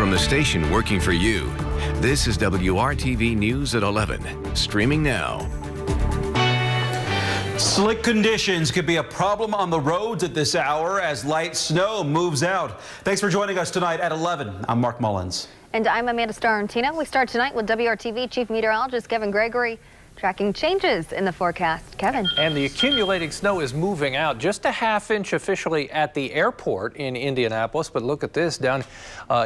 from the station working for you. This is WRTV News at 11, streaming now. Slick conditions could be a problem on the roads at this hour as light snow moves out. Thanks for joining us tonight at 11. I'm Mark Mullins. And I'm Amanda Starantino. We start tonight with WRTV Chief Meteorologist Kevin Gregory tracking changes in the forecast. Kevin. And the accumulating snow is moving out. Just a half-inch officially at the airport in Indianapolis. But look at this down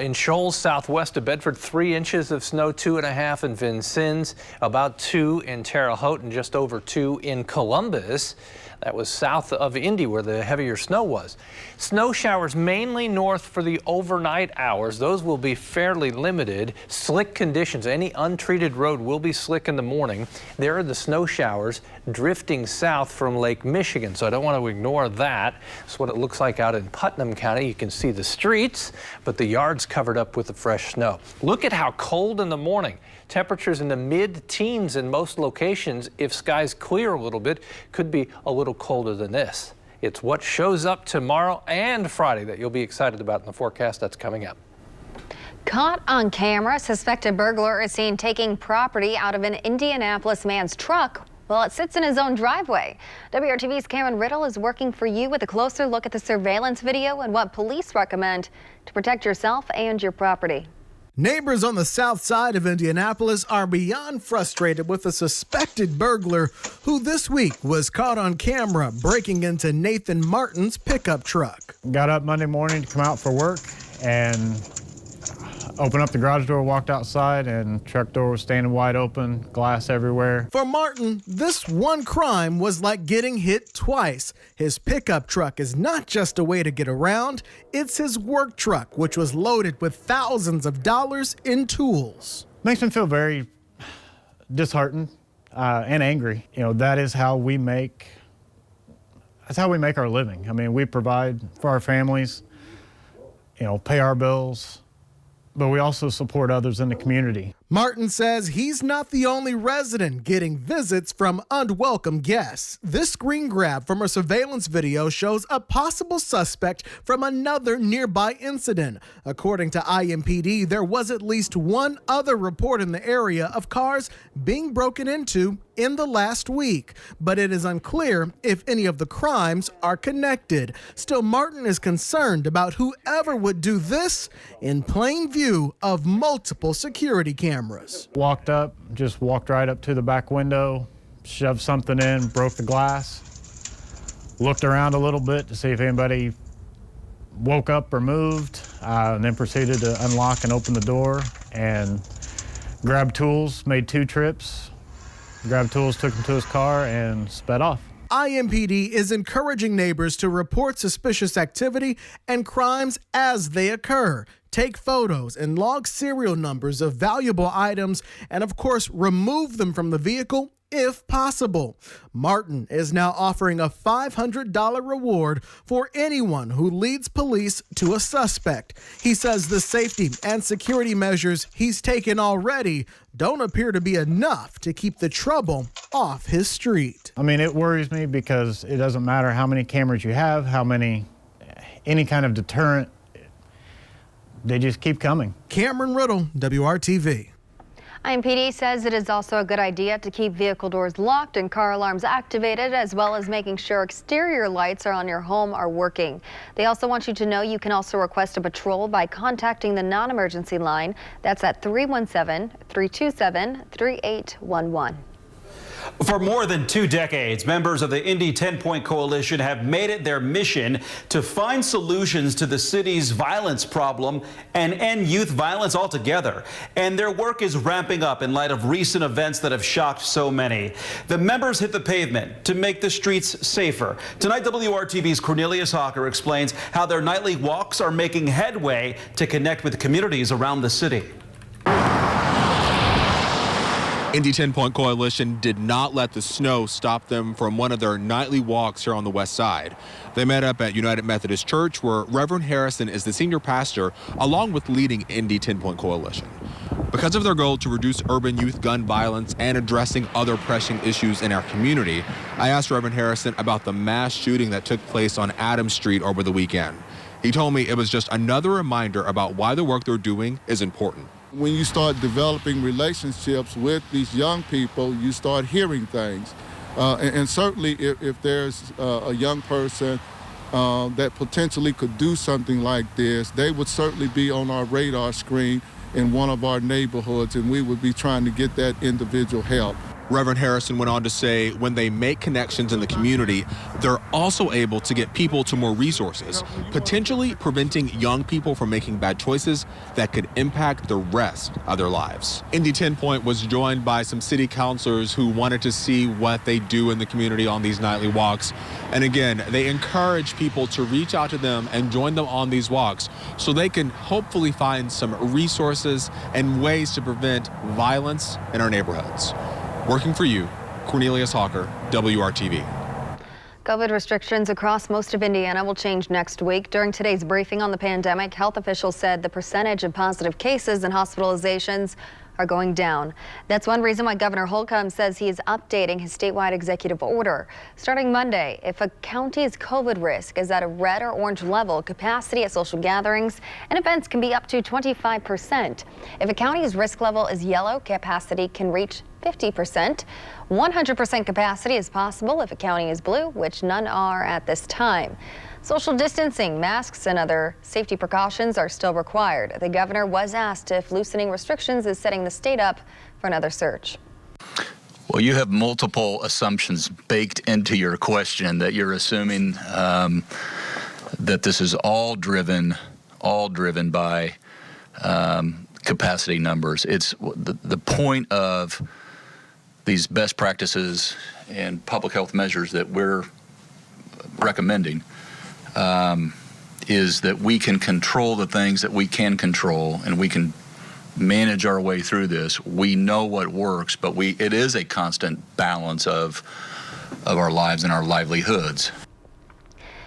in Shoals, southwest of Bedford, 3 inches of snow, 2.5 in Vincennes, about 2 in Terre Haute, and just over 2 in Columbus. That was south of Indy where the heavier snow was. Snow showers mainly north for the overnight hours. Those will be fairly limited. Slick conditions. Any untreated road will be slick in the morning. There are the snow showers drifting south from Lake Michigan, so I don't want to ignore that. That's what it looks like out in Putnam County. You can see the streets, but the yards covered up with the fresh snow. Look at how cold in the morning. Temperatures in the mid-teens in most locations. If skies clear a little bit, could be a little colder than this. It's what shows up tomorrow and Friday that you'll be excited about in the forecast that's coming up. Caught on camera, suspected burglar is seen taking property out of an Indianapolis man's truck while it sits in his own driveway. WRTV's Karen Riddle is working for you with a closer look at the surveillance video and what police recommend to protect yourself and your property. Neighbors on the south side of Indianapolis are beyond frustrated with a suspected burglar who this week was caught on camera breaking into Nathan Martin's pickup truck. Got up Monday morning to come out for work and opened up the garage door, walked outside, and truck door was standing wide open, glass everywhere. For Martin, this one crime was like getting hit twice. His pickup truck is not just a way to get around, it's his work truck, which was loaded with thousands of dollars in tools. Makes me feel very disheartened and angry. You know, that's how we make our living. I mean, we provide for our families, you know, pay our bills, but we also support others in the community. Martin says he's not the only resident getting visits from unwelcome guests. This screen grab from a surveillance video shows a possible suspect from another nearby incident. According to IMPD, there was at least one other report in the area of cars being broken into in the last week, but it is unclear if any of the crimes are connected. Still, Martin is concerned about whoever would do this in plain view of multiple security cameras. Walked right up to the back window, shoved something in, broke the glass, looked around a little bit to see if anybody woke up or moved, and then proceeded to unlock and open the door and grabbed tools, made 2 trips, grabbed tools, took them to his car, and sped off. IMPD is encouraging neighbors to report suspicious activity and crimes as they occur. Take photos and log serial numbers of valuable items and, of course, remove them from the vehicle if possible. Martin is now offering a $500 reward for anyone who leads police to a suspect. He says the safety and security measures he's taken already don't appear to be enough to keep the trouble off his street. I mean, it worries me because it doesn't matter how many cameras you have, any kind of deterrent, they just keep coming. Cameron Riddle, WRTV. IMPD says it is also a good idea to keep vehicle doors locked and car alarms activated, as well as making sure exterior lights on your home are working. They also want you to know you can also request a patrol by contacting the non-emergency line. That's at 317-327-3811. For more than 2 decades, members of the Indy 10-Point Coalition have made it their mission to find solutions to the city's violence problem and end youth violence altogether. And their work is ramping up in light of recent events that have shocked so many. The members hit the pavement to make the streets safer. Tonight, WRTV's Cornelius Hawker explains how their nightly walks are making headway to connect with communities around the city. Indy 10-Point Coalition did not let the snow stop them from one of their nightly walks here on the west side. They met up at United Methodist Church, where Reverend Harrison is the senior pastor, along with leading Indy 10-Point Coalition. Because of their goal to reduce urban youth gun violence and addressing other pressing issues in our community, I asked Reverend Harrison about the mass shooting that took place on Adams Street over the weekend. He told me it was just another reminder about why the work they're doing is important. When you start developing relationships with these young people, you start hearing things. And certainly if there's a young person that potentially could do something like this, they would certainly be on our radar screen in one of our neighborhoods, and we would be trying to get that individual help. Reverend Harrison went on to say when they make connections in the community, they're also able to get people to more resources, potentially preventing young people from making bad choices that could impact the rest of their lives. Indy 10 Point was joined by some city councilors who wanted to see what they do in the community on these nightly walks. And again, they encourage people to reach out to them and join them on these walks so they can hopefully find some resources and ways to prevent violence in our neighborhoods. Working for you, Cornelius Hawker, WRTV. COVID restrictions across most of Indiana will change next week. During today's briefing on the pandemic, health officials said the percentage of positive cases and hospitalizations are going down. That's one reason why Governor Holcomb says he is updating his statewide executive order. Starting Monday, if a county's COVID risk is at a red or orange level, capacity at social gatherings and events can be up to 25%. If a county's risk level is yellow, capacity can reach 50%. 100% capacity is possible if a county is blue, which none are at this time. Social distancing, masks, and other safety precautions are still required. The governor was asked if loosening restrictions is setting the state up for another surge. Well, you have multiple assumptions baked into your question that you're assuming that this is all driven by capacity numbers. It's the point of these best practices and public health measures that we're recommending is that we can control the things that we can control, and we can manage our way through this. We know what works, but it is a constant balance of our lives and our livelihoods.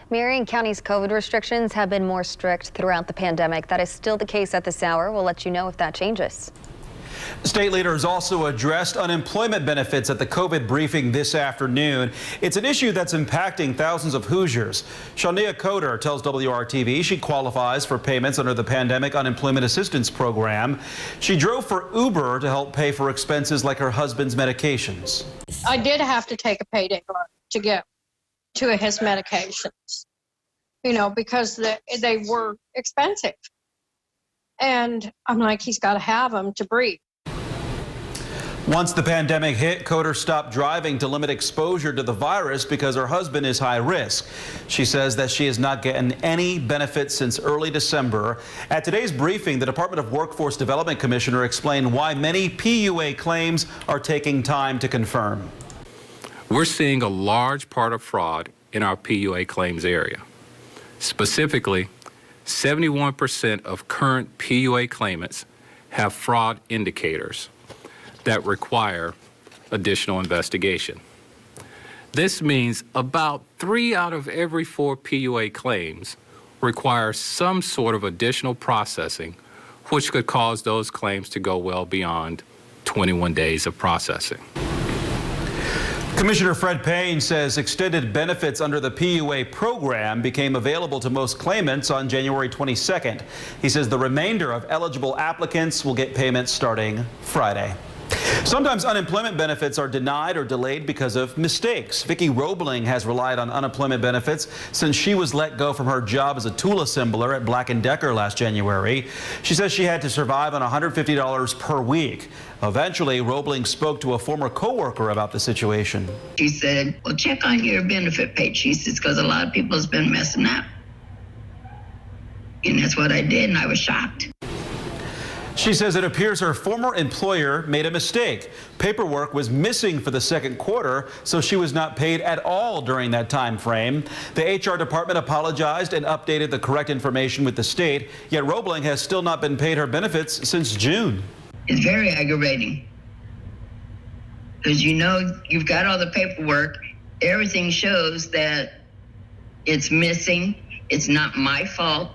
Marion County's COVID restrictions have been more strict throughout the pandemic. That is still the case at this hour. We'll let you know if that changes. State leaders also addressed unemployment benefits at the COVID briefing this afternoon. It's an issue that's impacting thousands of Hoosiers. Shania Coder tells WRTV she qualifies for payments under the Pandemic Unemployment Assistance Program. She drove for Uber to help pay for expenses like her husband's medications. I did have to take a payday loan to get to his medications, because they were expensive. And I'm like, he's got to have them to breathe. Once the pandemic hit, Coder stopped driving to limit exposure to the virus because her husband is high risk. She says that she has not gotten any benefits since early December. At today's briefing, the Department of Workforce Development Commissioner explained why many PUA claims are taking time to confirm. We're seeing a large part of fraud in our PUA claims area. Specifically, 71% of current PUA claimants have fraud indicators that require additional investigation. This means about 3 out of every 4 PUA claims require some sort of additional processing, which could cause those claims to go well beyond 21 days of processing. Commissioner Fred Payne says extended benefits under the PUA program became available to most claimants on January 22nd. He says the remainder of eligible applicants will get payments starting Friday. Sometimes unemployment benefits are denied or delayed because of mistakes. Vicki Roebling has relied on unemployment benefits since she was let go from her job as a tool assembler at Black & Decker last January. She says she had to survive on $150 per week. Eventually, Roebling spoke to a former coworker about the situation. She said, well, check on your benefit page. She says, because a lot of people has been messing up. And that's what I did, and I was shocked. She says it appears her former employer made a mistake. Paperwork was missing for the second quarter, so she was not paid at all during that time frame. The HR department apologized and updated the correct information with the state, yet Roebling has still not been paid her benefits since June. It's very aggravating because you've got all the paperwork. Everything shows that it's missing. It's not my fault.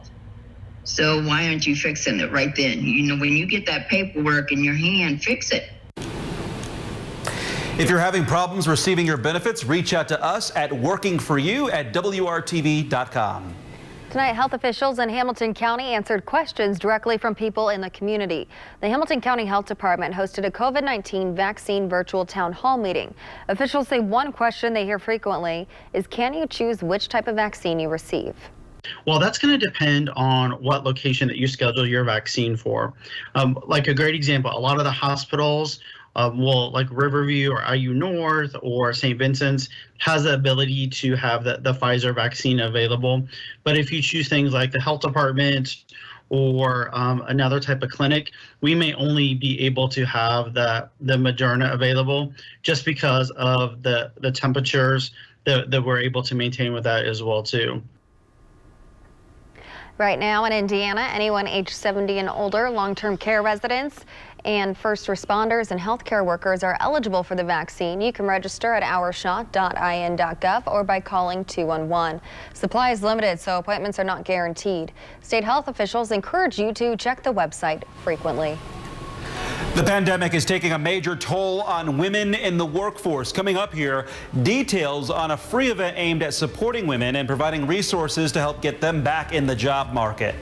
So why aren't you fixing it right then? When you get that paperwork in your hand, fix it. If you're having problems receiving your benefits, reach out to us at workingforyou@WRTV.com. Tonight, health officials in Hamilton County answered questions directly from people in the community. The Hamilton County Health Department hosted a COVID-19 vaccine virtual town hall meeting. Officials say one question they hear frequently is, can you choose which type of vaccine you receive? Well, that's going to depend on what location that you schedule your vaccine for. Like a great example, a lot of the hospitals like Riverview or IU North or St. Vincent's has the ability to have the Pfizer vaccine available. But if you choose things like the health department or another type of clinic, we may only be able to have the Moderna available just because of the temperatures that we're able to maintain with that as well too. Right now in Indiana, anyone aged 70 and older, long-term care residents, and first responders and healthcare workers are eligible for the vaccine. You can register at ourshot.in.gov or by calling 211. Supply is limited, so appointments are not guaranteed. State health officials encourage you to check the website frequently. The pandemic is taking a major toll on women in the workforce. Coming up here, details on a free event aimed at supporting women and providing resources to help get them back in the job market.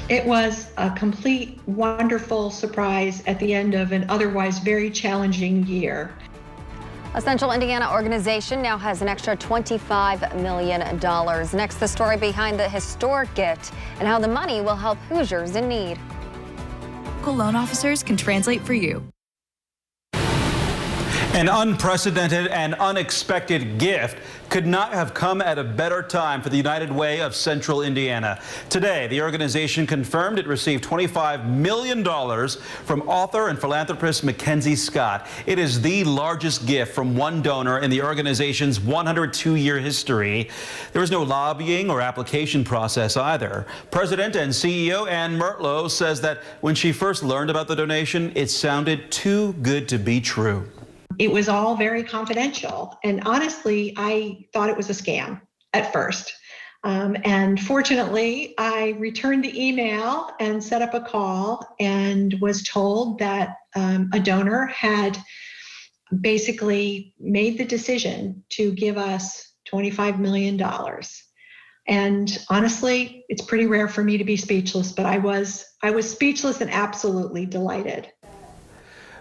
It was a complete, wonderful surprise at the end of an otherwise very challenging year. A Central Indiana organization now has an extra $25 million. Next, the story behind the historic gift and how the money will help Hoosiers in need. Local loan officers can translate for you. An unprecedented and unexpected gift could not have come at a better time for the United Way of Central Indiana. Today, the organization confirmed it received $25 million from author and philanthropist Mackenzie Scott. It is the largest gift from one donor in the organization's 102-year history. There was no lobbying or application process either. President and CEO Ann Mertlow says that when she first learned about the donation, it sounded too good to be true. It was all very confidential, and honestly, I thought it was a scam at first. And fortunately, I returned the email and set up a call and was told that a donor had basically made the decision to give us $25 million. And honestly, it's pretty rare for me to be speechless, but I was speechless and absolutely delighted.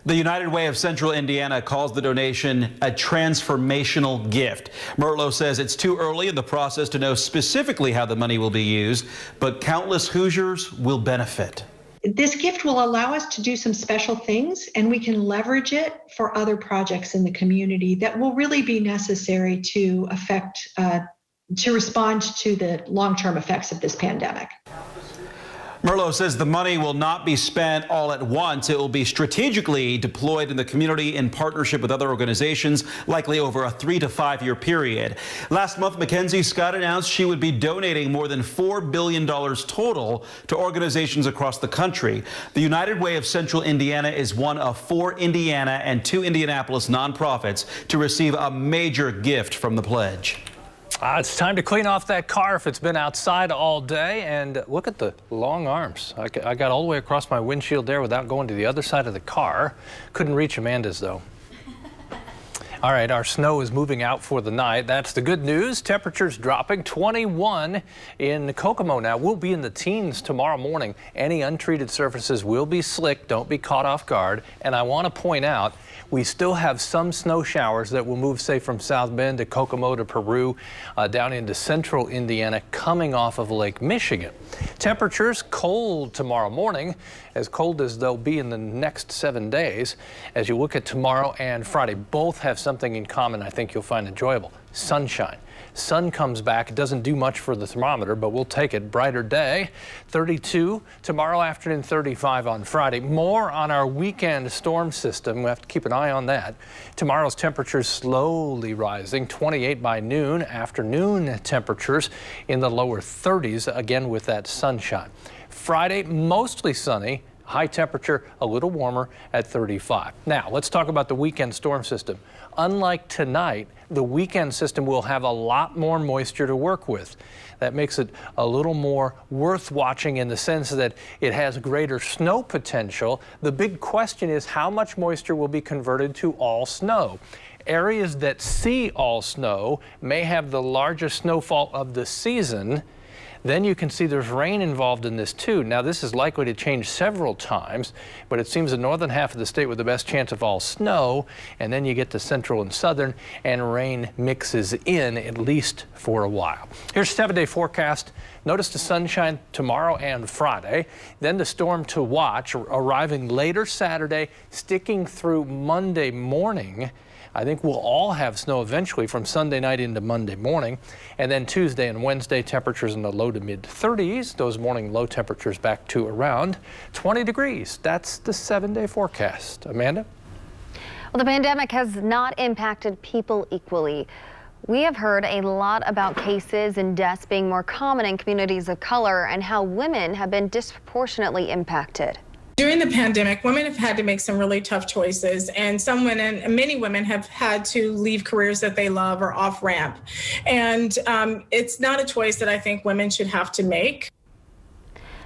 The United Way of Central Indiana calls the donation a transformational gift. Mertlow says it's too early in the process to know specifically how the money will be used, but countless Hoosiers will benefit. This gift will allow us to do some special things, and we can leverage it for other projects in the community that will really be necessary to respond to the long-term effects of this pandemic. Mertlow says the money will not be spent all at once. It will be strategically deployed in the community in partnership with other organizations, likely over a 3 to 5 year period. Last month, Mackenzie Scott announced she would be donating more than $4 billion total to organizations across the country. The United Way of Central Indiana is one of 4 Indiana and 2 Indianapolis nonprofits to receive a major gift from the pledge. It's time to clean off that car if it's been outside all day. And look at the long arms. I got all the way across my windshield there without going to the other side of the car. Couldn't reach Amanda's, though. All right, our snow is moving out for the night. That's the good news. Temperatures dropping. 21 in Kokomo now. We'll be in the teens tomorrow morning. Any untreated surfaces will be slick. Don't be caught off guard. And I want to point out, we still have some snow showers that will move, say, from South Bend to Kokomo to Peru, down into central Indiana, coming off of Lake Michigan. Temperatures cold tomorrow morning, as cold as they'll be in the next 7 days. As you look at tomorrow and Friday, both have something in common I think you'll find enjoyable. Sunshine. Sun comes back. It doesn't do much for the thermometer, but we'll take it. Brighter day. 32 tomorrow afternoon, 35 on Friday. More on our weekend storm system. We have to keep an eye on that. Tomorrow's temperatures slowly rising. 28 by noon. Afternoon temperatures in the lower 30s, again with that sunshine. Friday, mostly sunny. High temperature, a little warmer at 35. Now, let's talk about the weekend storm system. Unlike tonight, the weekend system will have a lot more moisture to work with. That makes it a little more worth watching in the sense that it has greater snow potential. The big question is how much moisture will be converted to all snow. Areas that see all snow may have the largest snowfall of the season. Then you can see there's rain involved in this too. Now this is likely to change several times, but it seems the northern half of the state with the best chance of all snow, and then you get to central and southern and rain mixes in at least for a while. Here's a 7-day forecast. Notice the sunshine tomorrow and Friday, then the storm to watch arriving later Saturday, sticking through Monday morning. I think we'll all have snow eventually from Sunday night into Monday morning. And then Tuesday and Wednesday, temperatures in the low to mid 30s. Those morning low temperatures back to around 20 degrees. That's the 7-day forecast. Amanda? Well, the pandemic has not impacted people equally. We have heard a lot about cases and deaths being more common in communities of color and how women have been disproportionately impacted. During the pandemic, women have had to make some really tough choices, and many women have had to leave careers that they love or off ramp. And it's not a choice that I think women should have to make.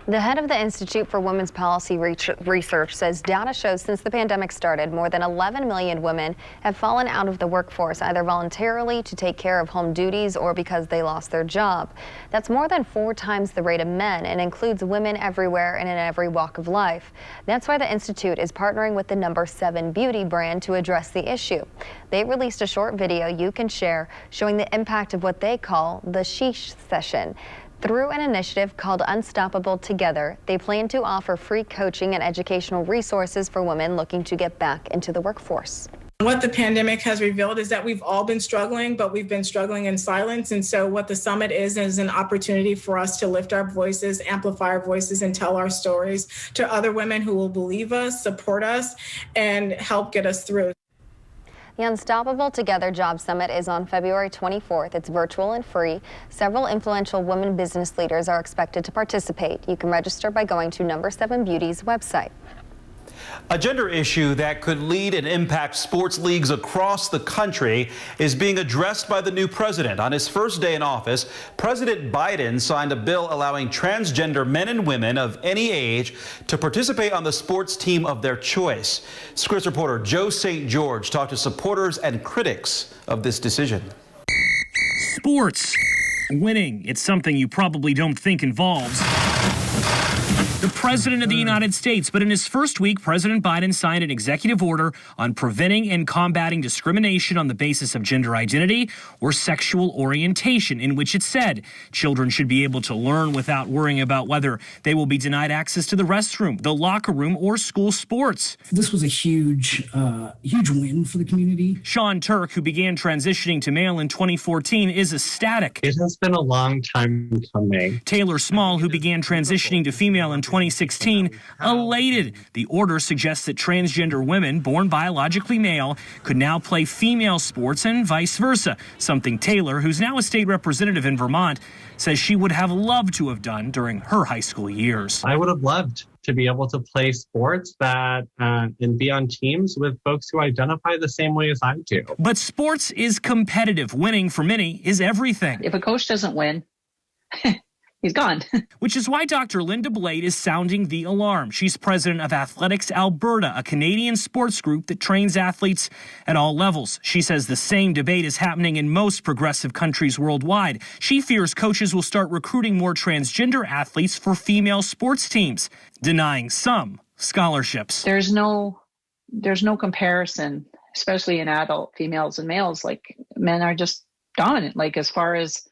The head of the Institute for Women's Policy Research says data shows since the pandemic started, more than 11 million women have fallen out of the workforce, either voluntarily to take care of home duties or because they lost their job. That's more than 4 times the rate of men and includes women everywhere and in every walk of life. That's why the Institute is partnering with the No. 7 beauty brand to address the issue. They released a short video you can share showing the impact of what they call the Sheesh Session. Through an initiative called Unstoppable Together, they plan to offer free coaching and educational resources for women looking to get back into the workforce. What the pandemic has revealed is that we've all been struggling, but we've been struggling in silence. And so what the summit is an opportunity for us to lift our voices, amplify our voices, and tell our stories to other women who will believe us, support us, and help get us through. The Unstoppable Together Job Summit is on February 24th. It's virtual and free. Several influential women business leaders are expected to participate. You can register by going to No. 7 Beauty's website. A gender issue that could lead and impact sports leagues across the country is being addressed by the new president. On his first day in office, President Biden signed a bill allowing transgender men and women of any age to participate on the sports team of their choice. Scripps reporter Joe St. George talked to supporters and critics of this decision. Sports. Winning. It's something you probably don't think involves the President of the United States. But in his first week, President Biden signed an executive order on preventing and combating discrimination on the basis of gender identity or sexual orientation, in which it said children should be able to learn without worrying about whether they will be denied access to the restroom, the locker room, or school sports. This was a huge win for the community. Sean Turk, who began transitioning to male in 2014, is ecstatic. It has been a long time coming. Taylor Small, who began transitioning to female in 2016, elated. The order suggests that transgender women born biologically male could now play female sports and vice versa, something Taylor, who's now a state representative in Vermont, says she would have loved to have done during her high school years. I would have loved to be able to play sports and be on teams with folks who identify the same way as I do. But sports is competitive. Winning for many is everything. If a coach doesn't win, he's gone. Which is why Dr. Linda Blade is sounding the alarm. She's president of Athletics Alberta, a Canadian sports group that trains athletes at all levels. She says the same debate is happening in most progressive countries worldwide. She fears coaches will start recruiting more transgender athletes for female sports teams, denying some scholarships. There's no comparison, especially in adult females and males. Like, men are just dominant, like, as far as,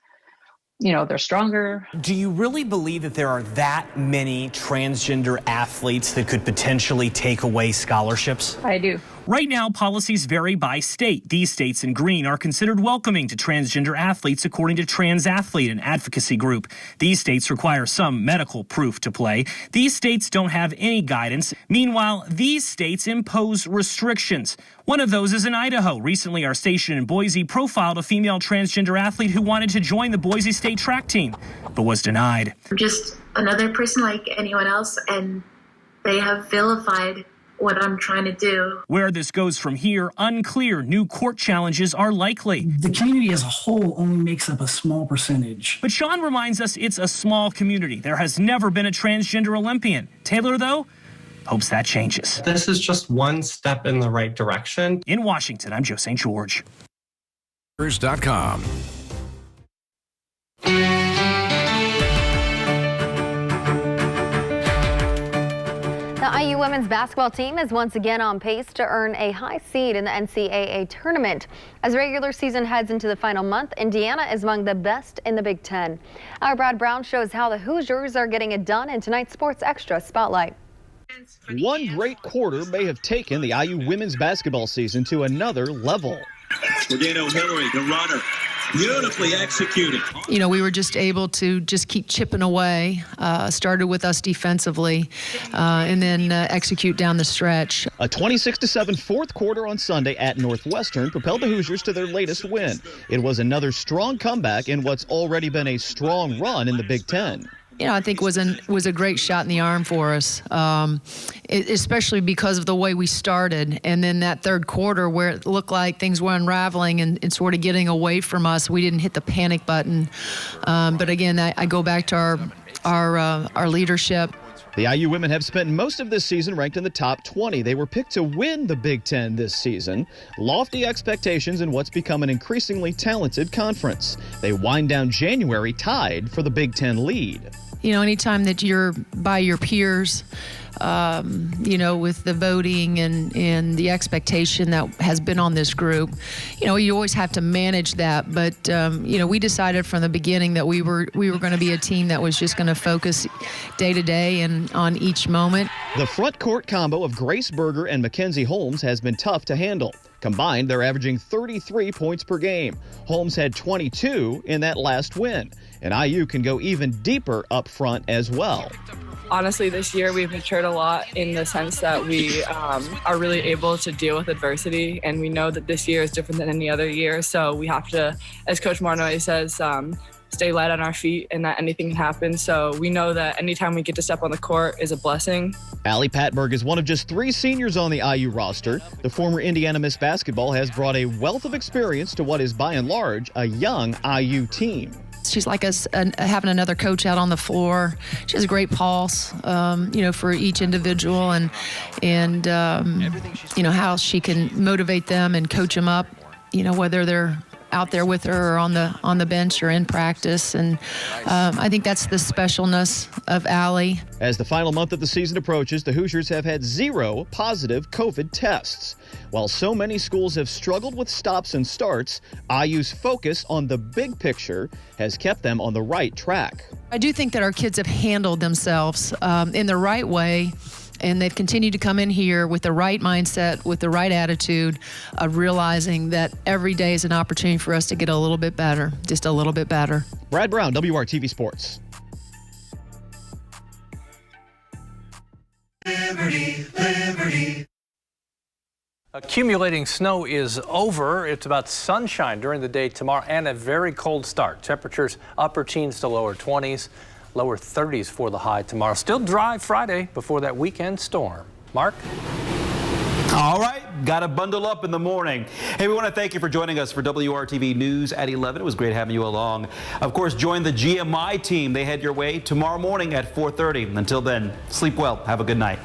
they're stronger. Do you really believe that there are that many transgender athletes that could potentially take away scholarships? I do. Right now, policies vary by state. These states in green are considered welcoming to transgender athletes, according to Trans Athlete, an advocacy group. These states require some medical proof to play. These states don't have any guidance. Meanwhile, these states impose restrictions. One of those is in Idaho. Recently, our station in Boise profiled a female transgender athlete who wanted to join the Boise State track team, but was denied. I'm just another person like anyone else, and they have vilified what I'm trying to do. Where this goes from here, unclear. New court challenges are likely. The community as a whole only makes up a small percentage. But Sean reminds us it's a small community. There has never been a transgender Olympian. Taylor, though, hopes that changes. This is just one step in the right direction. In Washington, I'm Joe St. George. The IU women's basketball team is once again on pace to earn a high seed in the NCAA tournament. As regular season heads into the final month, Indiana is among the best in the Big Ten. Our Brad Brown shows how the Hoosiers are getting it done in tonight's Sports Extra Spotlight. One great quarter may have taken the IU women's basketball season to another level. Cordino Hillary, the runner, beautifully executed. You know, we were just able to just keep chipping away. Started with us defensively, and then execute down the stretch. A 26-7 fourth quarter on Sunday at Northwestern propelled the Hoosiers to their latest win. It was another strong comeback in what's already been a strong run in the Big Ten. You know, I think was a great shot in the arm for us, especially because of the way we started. And then that third quarter where it looked like things were unraveling and sort of getting away from us, we didn't hit the panic button. But again, I go back to our leadership. The IU women have spent most of this season ranked in the top 20. They were picked to win the Big Ten this season. Lofty expectations in what's become an increasingly talented conference. They wind down January tied for the Big Ten lead. You know, anytime that you're by your peers, you know, with the voting and the expectation that has been on this group, you know, you always have to manage that. But, you know, we decided from the beginning that we were going to be a team that was just going to focus day to day and on each moment. The front court combo of Grace Berger and Mackenzie Holmes has been tough to handle. Combined, they're averaging 33 points per game. Holmes had 22 in that last win. And IU can go even deeper up front as well. Honestly, this year we've matured a lot in the sense that we are really able to deal with adversity, and we know that this year is different than any other year. So we have to, as Coach Marnoy says, stay light on our feet and that anything can happen. So we know that anytime we get to step on the court is a blessing. Allie Patberg is one of just 3 seniors on the IU roster. The former Indiana Miss Basketball has brought a wealth of experience to what is by and large a young IU team. She's like us having another coach out on the floor. She has a great pulse, you know, for each individual and you know, how she can motivate them and coach them up, you know, whether they're out there with her or on the bench or in practice. And I think that's the specialness of Allie. As the final month of the season approaches, the Hoosiers have had 0 positive COVID tests. While so many schools have struggled with stops and starts, IU's focus on the big picture has kept them on the right track. I do think that our kids have handled themselves in the right way. And they've continued to come in here with the right mindset, with the right attitude of realizing that every day is an opportunity for us to get a little bit better, just a little bit better. Brad Brown, WRTV Sports. Liberty, liberty. Accumulating snow is over. It's about sunshine during the day tomorrow and a very cold start. Temperatures upper teens to lower 20s. Lower 30s for the high tomorrow. Still dry Friday before that weekend storm. Mark? All right, got to bundle up in the morning. Hey, we want to thank you for joining us for WRTV News at 11. It was great having you along. Of course, join the GMI team. They head your way tomorrow morning at 4:30. Until then, sleep well. Have a good night.